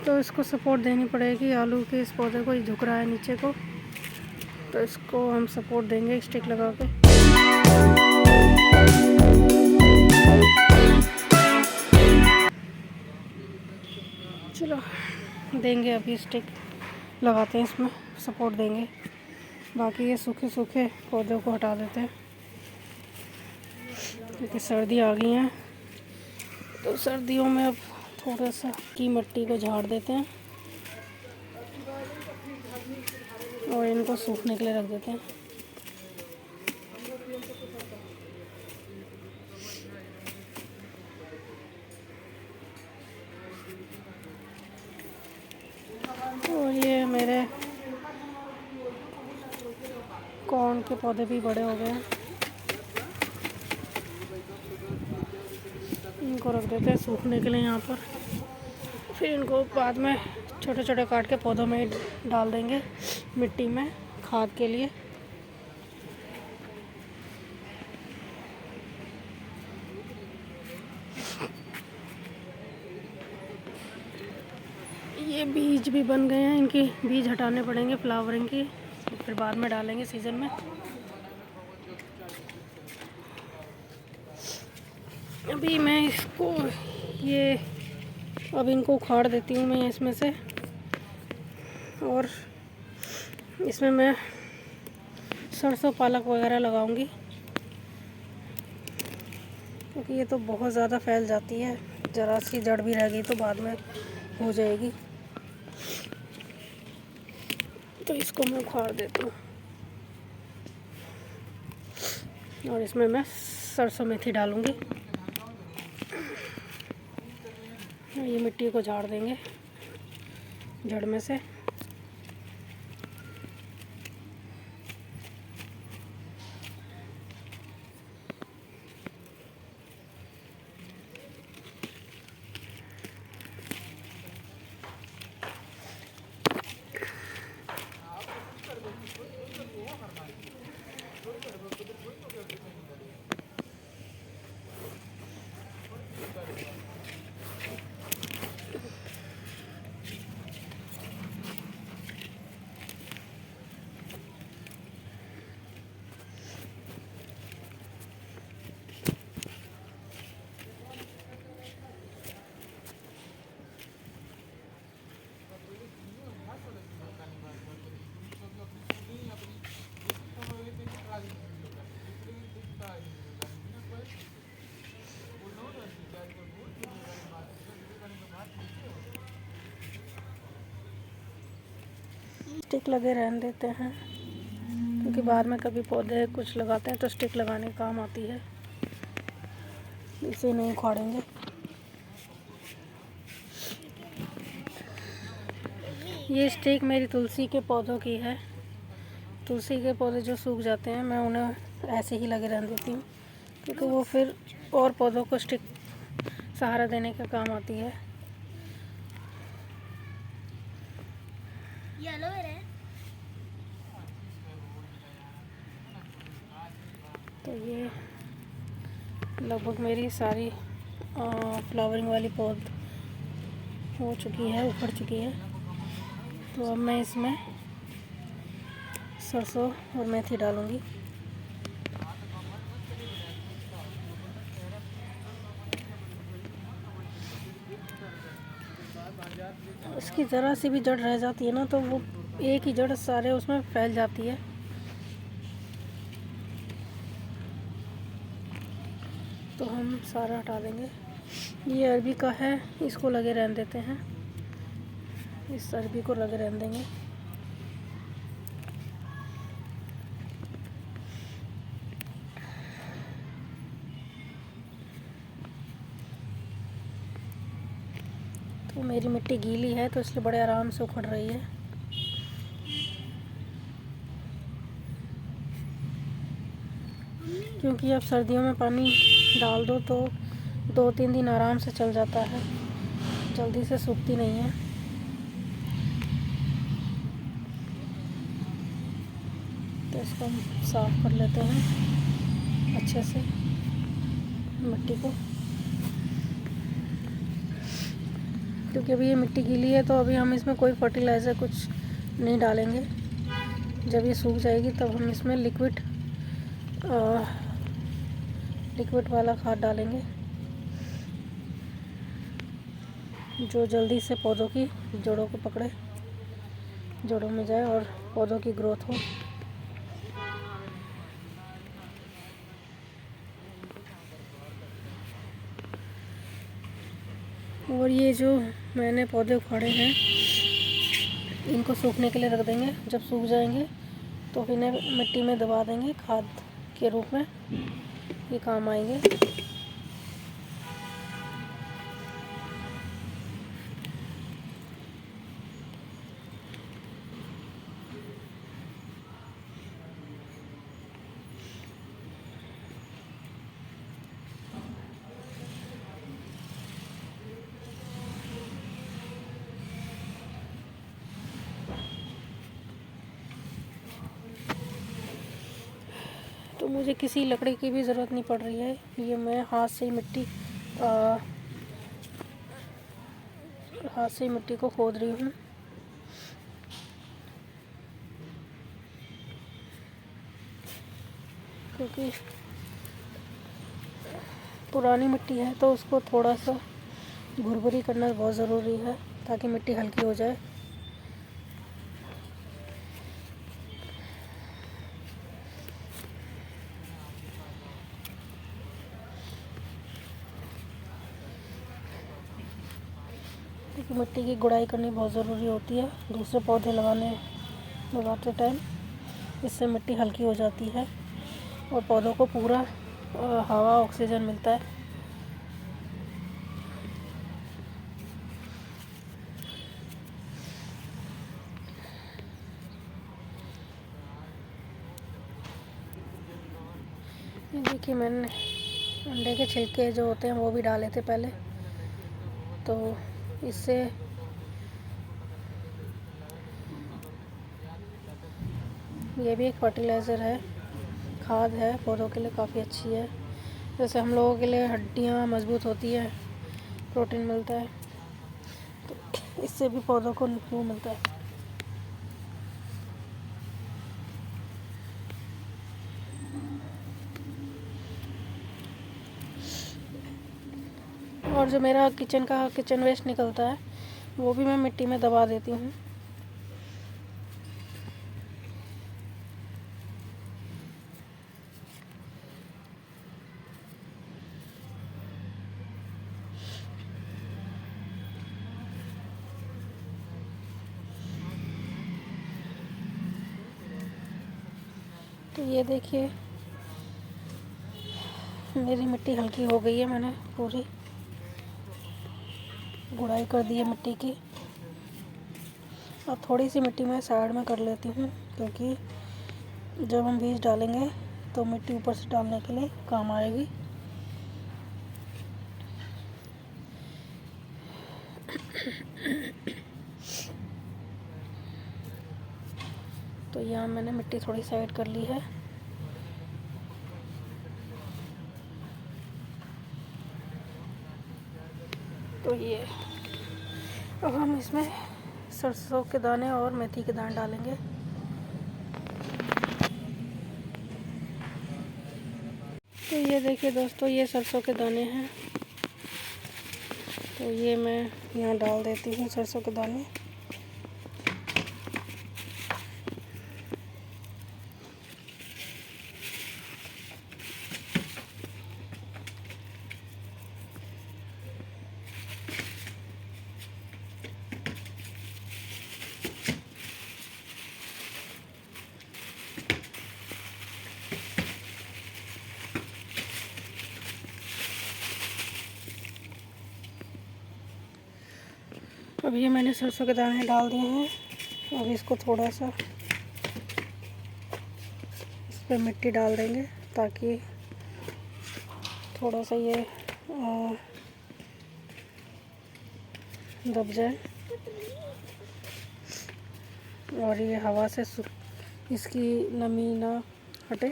तो इसको सपोर्ट देनी पड़ेगी। आलू के इस पौधे को, ये झुक रहा है नीचे को, तो इसको हम सपोर्ट देंगे स्टिक लगा के। चलो देंगे, अभी स्टिक लगाते हैं, इसमें सपोर्ट देंगे। बाकी ये सूखे सूखे पौधों को हटा देते हैं क्योंकि सर्दी आ गई है। तो सर्दियों में अब थोड़ा सा की मिट्टी को झाड़ देते हैं और इनको सूखने के लिए रख देते हैं। और ये मेरे कॉर्न के पौधे भी बड़े हो गए हैं, इनको रख देते हैं सूखने के लिए यहाँ पर। फिर इनको बाद में छोटे छोटे काट के पौधों में डाल देंगे मिट्टी में खाद के लिए। ये बीज भी बन गए हैं, इनके बीज हटाने पड़ेंगे फ्लावरिंग की, फिर बाद में डालेंगे सीज़न में। अभी मैं इसको अब इनको उखाड़ देती हूँ मैं इसमें से, और इसमें मैं सरसों पालक वगैरह लगाऊंगी क्योंकि ये तो बहुत ज़्यादा फैल जाती है। ज़रा सी जड़ भी रह गई तो बाद में हो जाएगी, तो इसको मैं उखाड़ देती हूँ। और इसमें मैं सरसों मेथी डालूंगी। ये मिट्टी को झाड़ देंगे जड़ में से। स्टिक लगे रहने देते हैं क्योंकि बाद में कभी पौधे कुछ लगाते हैं तो स्टिक लगाने का काम आती है, इसे नहीं उखाड़ेंगे। ये स्टिक मेरी तुलसी के पौधों की है। तुलसी के पौधे जो सूख जाते हैं मैं उन्हें ऐसे ही लगे रहने देती हूँ क्योंकि वो फिर और पौधों को स्टिक सहारा देने का काम आती है। ये एलोवेरा है। तो ये लगभग मेरी सारी फ्लावरिंग वाली पौध हो चुकी है, उखड़ चुकी है। तो अब मैं इसमें सरसों और मेथी डालूंगी। इसकी ज़रा सी भी जड़ रह जाती है ना तो वो एक ही जड़ सारे उसमें फैल जाती है। तो हम सारा हटा देंगे। ये अरबी का है, इसको लगे रहने देते हैं, इस अरबी को लगे रहने देंगे। तो मेरी मिट्टी गीली है तो इसलिए बड़े आराम से उखड़ रही है। क्योंकि अब सर्दियों में पानी डाल दो तो 2-3 दिन आराम से चल जाता है, जल्दी से सूखती नहीं है। तो इसको हम साफ़ कर लेते हैं अच्छे से मिट्टी को। क्योंकि अभी ये मिट्टी गीली है तो अभी हम इसमें कोई फर्टिलाइज़र कुछ नहीं डालेंगे। जब ये सूख जाएगी तब हम इसमें लिक्विड वाला खाद डालेंगे, जो जल्दी से पौधों की जड़ों को पकड़े, जड़ों में जाए और पौधों की ग्रोथ हो। और ये जो मैंने पौधे उखाड़े हैं इनको सूखने के लिए रख देंगे। जब सूख जाएंगे तो इन्हें मिट्टी में दबा देंगे, खाद के रूप में ये काम आएंगे। तो मुझे किसी लकड़ी की भी ज़रूरत नहीं पड़ रही है, ये मैं हाथ से ही मिट्टी को खोद रही हूँ। क्योंकि पुरानी मिट्टी है तो उसको थोड़ा सा भुरभुरी करना बहुत ज़रूरी है ताकि मिट्टी हल्की हो जाए। क्योंकि मिट्टी की गुड़ाई करनी बहुत ज़रूरी होती है दूसरे पौधे लगाते टाइम। इससे मिट्टी हल्की हो जाती है और पौधों को पूरा हवा ऑक्सीजन मिलता है। ये देखिए मैंने अंडे के छिलके जो होते हैं वो भी डाले थे पहले, तो इससे ये भी एक फर्टिलाइज़र है, खाद है, पौधों के लिए काफ़ी अच्छी है। जैसे हम लोगों के लिए हड्डियाँ मजबूत होती है, प्रोटीन मिलता है, तो इससे भी पौधों को वो मिलता है। और जो मेरा किचन वेस्ट निकलता है वो भी मैं मिट्टी में दबा देती हूँ। तो ये देखिए मेरी मिट्टी हल्की हो गई है, मैंने पूरी गुड़ाई कर दी है मिट्टी की। अब थोड़ी सी मिट्टी मैं साइड में कर लेती हूँ क्योंकि जब हम बीज डालेंगे तो मिट्टी ऊपर से डालने के लिए काम आएगी। तो यहाँ मैंने मिट्टी थोड़ी साइड कर ली है। तो ये अब हम इसमें सरसों के दाने और मेथी के दाने डालेंगे। तो ये देखिए दोस्तों, ये सरसों के दाने हैं, तो ये मैं यहाँ डाल देती हूँ सरसों के दाने। अब ये मैंने सरसों के दाने डाल दिए हैं। अब इसको थोड़ा सा इस पर मिट्टी डाल देंगे ताकि थोड़ा सा ये दब जाए और ये हवा से इसकी नमी ना हटे।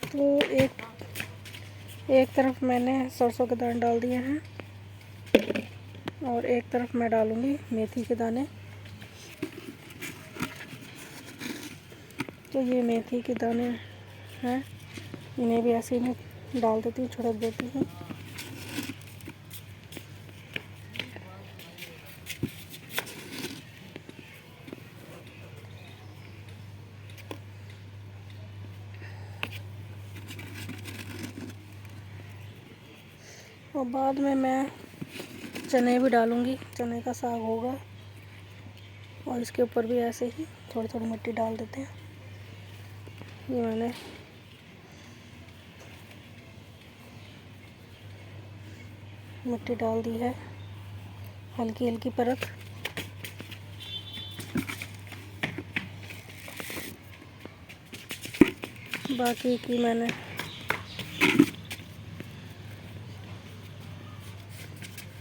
तो एक तरफ मैंने सरसों के दाने डाल दिए हैं और एक तरफ मैं डालूँगी मेथी के दाने। तो ये मेथी के दाने हैं, इन्हें भी ऐसे ही डाल देती हूँ, छिड़क देती हूँ। और बाद में मैं चने भी डालूँगी, चने का साग होगा। और इसके ऊपर भी ऐसे ही थोड़ी थोड़ी मिट्टी डाल देते हैं। ये मैंने मिट्टी डाल दी है, हल्की हल्की परत। बाकी की मैंने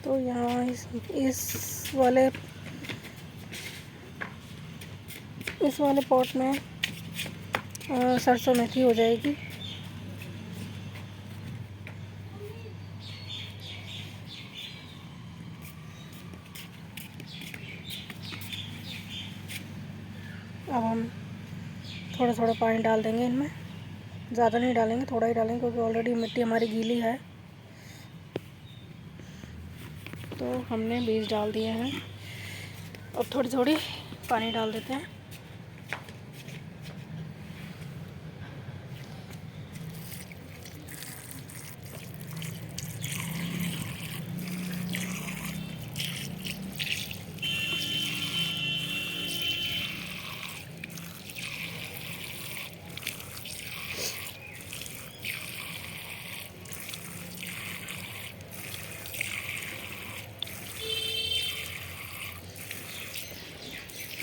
तो यहाँ इस वाले पॉट में सरसों मेथी हो जाएगी। अब हम थोड़ा थोड़ा पानी डाल देंगे इनमें, ज़्यादा नहीं डालेंगे, थोड़ा ही डालेंगे क्योंकि ऑलरेडी मिट्टी हमारी गीली है। तो हमने बीज डाल दिए हैं, अब थोड़ी थोड़ी पानी डाल देते हैं।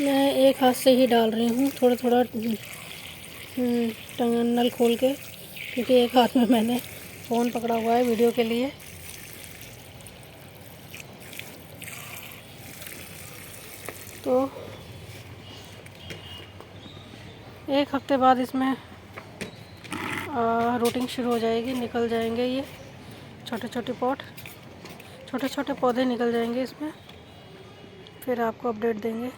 मैं एक हाथ से ही डाल रही हूँ, थोड़ा थोड़ा नल खोल के, क्योंकि एक हाथ में मैंने फ़ोन पकड़ा हुआ है वीडियो के लिए। तो एक हफ्ते बाद इसमें रूटिंग शुरू हो जाएगी, निकल जाएंगे ये छोटे छोटे छोटे पौधे निकल जाएंगे इसमें। फिर आपको अपडेट देंगे।